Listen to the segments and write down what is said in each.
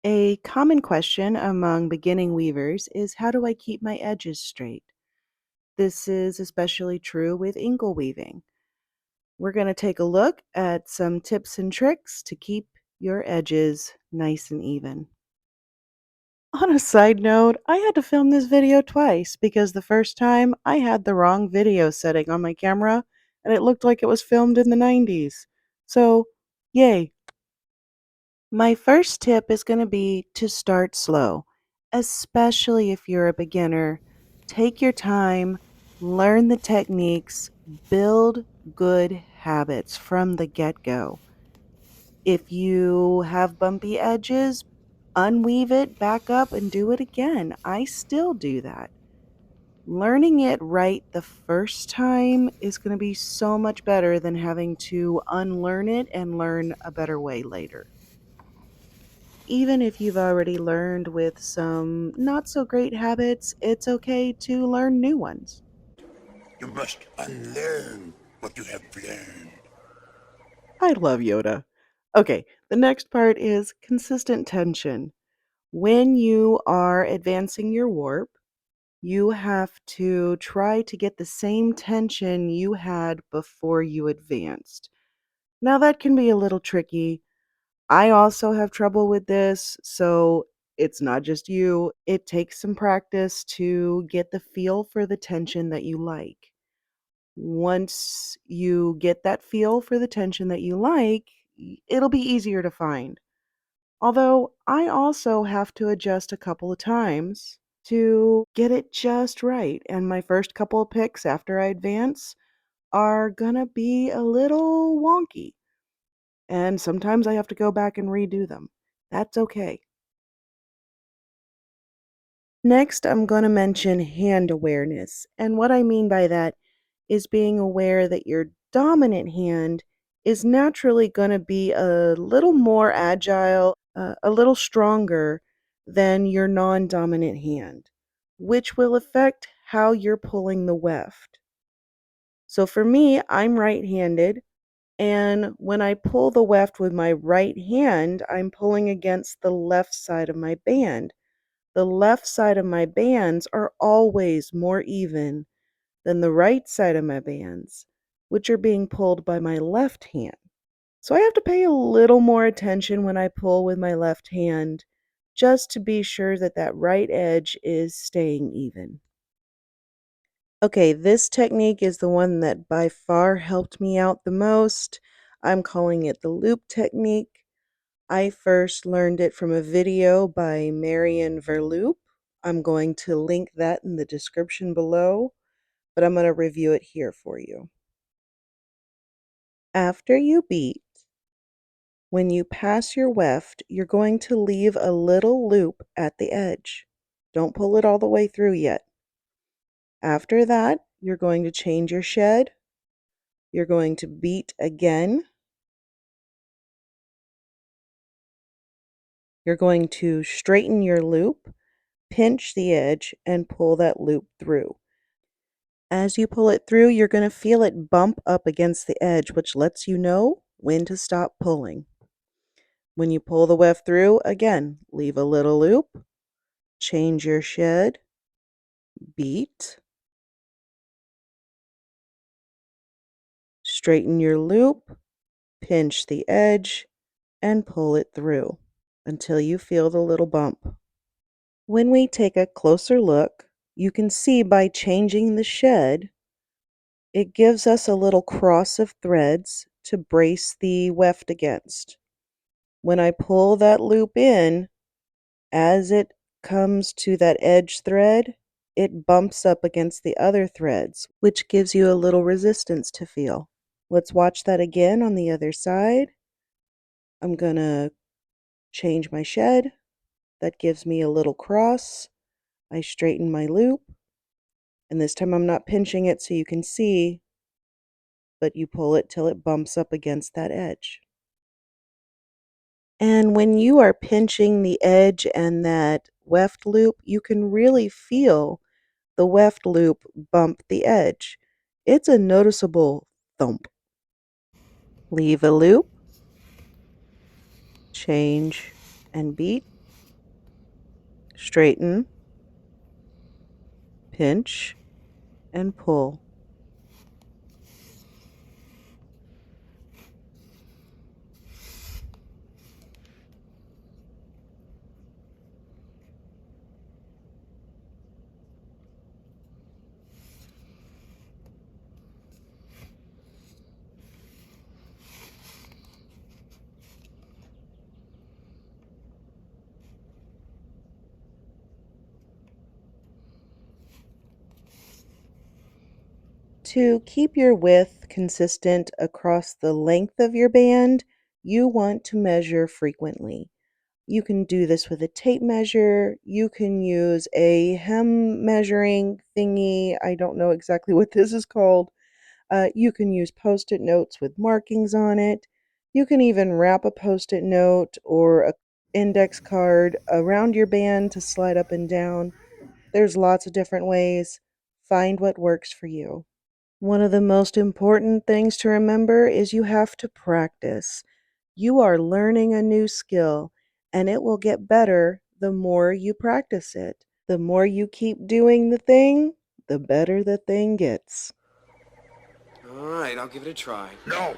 A common question among beginning weavers is, how do I keep my edges straight? This is especially true with inkle weaving. We're going to take a look at some tips and tricks to keep your edges nice and even. On a side note, I had to film this video twice because the first time I had the wrong video setting on my camera and it looked like it was filmed in the 90s. So, yay. My first tip is going to be to start slow, especially if you're a beginner. Take your time, learn the techniques, build good habits from the get go. If you have bumpy edges, unweave it, back up, and do it again. I still do that. Learning it right the first time is going to be so much better than having to unlearn it and learn a better way later. Even if you've already learned with some not so great habits, it's okay to learn new ones. You must unlearn what you have learned. I love Yoda. Okay, the next part is consistent tension. When you are advancing your warp, you have to try to get the same tension you had before you advanced. Now, that can be a little tricky. I also have trouble with this, so it's not just you. It takes some practice to get the feel for the tension that you like. Once you get that feel for the tension that you like, it'll be easier to find. Although I also have to adjust a couple of times to get it just right, and my first couple of picks after I advance are gonna be a little wonky. And sometimes I have to go back and redo them. That's okay. Next, I'm going to mention hand awareness. And what I mean by that is being aware that your dominant hand is naturally going to be a little more agile, a little stronger than your non dominant hand, which will affect how you're pulling the weft. So for me, I'm right handed. And when I pull the weft with my right hand, I'm pulling against the left side of my band. The left side of my bands are always more even than the right side of my bands, which are being pulled by my left hand. So I have to pay a little more attention when I pull with my left hand just to be sure that that right edge is staying even. Okay, this technique is the one that by far helped me out the most. I'm calling it the loop technique. I first learned it from a video by Marion Verloop. I'm going to link that in the description below, but I'm going to review it here for you. After you beat, when you pass your weft, you're going to leave a little loop at the edge. Don't pull it all the way through yet. After that, you're going to change your shed. You're going to beat again. You're going to straighten your loop, pinch the edge, and pull that loop through. As you pull it through, you're going to feel it bump up against the edge, which lets you know when to stop pulling. When you pull the weft through, again, leave a little loop, change your shed, beat, straighten your loop, pinch the edge, and pull it through until you feel the little bump. When we take a closer look, you can see by changing the shed, it gives us a little cross of threads to brace the weft against. When I pull that loop in, as it comes to that edge thread, it bumps up against the other threads, which gives you a little resistance to feel. Let's watch that again on the other side. I'm going to change my shed. That gives me a little cross. I straighten my loop, and this time I'm not pinching it so you can see, but you pull it till it bumps up against that edge. And when you are pinching the edge and that weft loop, you can really feel the weft loop bump the edge. It's a noticeable thump. Leave a loop, change, and beat. Straighten, pinch, and pull. To keep your width consistent across the length of your band, you want to measure frequently. You can do this with a tape measure. You can use a hem measuring thingy. I don't know exactly what this is called. You can use post it notes with markings on it. You can even wrap a post it note or a index card around your band to slide up and down. There's lots of different ways. Find what works for you. One of the most important things to remember is you have to practice. You are learning a new skill, and it will get better the more you practice it. The more you keep doing the thing, the better the thing gets. All right, I'll give it a try. No.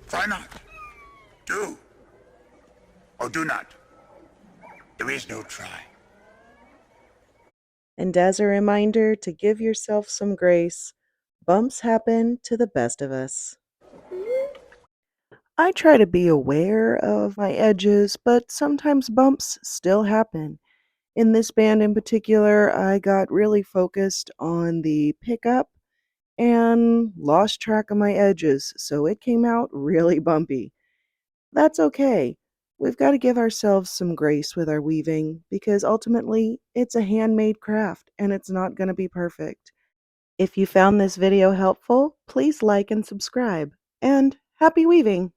Try not. Do. Or do not. There is no try. And as a reminder to give yourself some grace, bumps happen to the best of us. I try to be aware of my edges, but sometimes bumps still happen. In this band in particular, I got really focused on the pickup and lost track of my edges, so it came out really bumpy. That's okay. We've got to give ourselves some grace with our weaving because ultimately it's a handmade craft and it's not going to be perfect. If you found this video helpful, please like and subscribe. And happy weaving!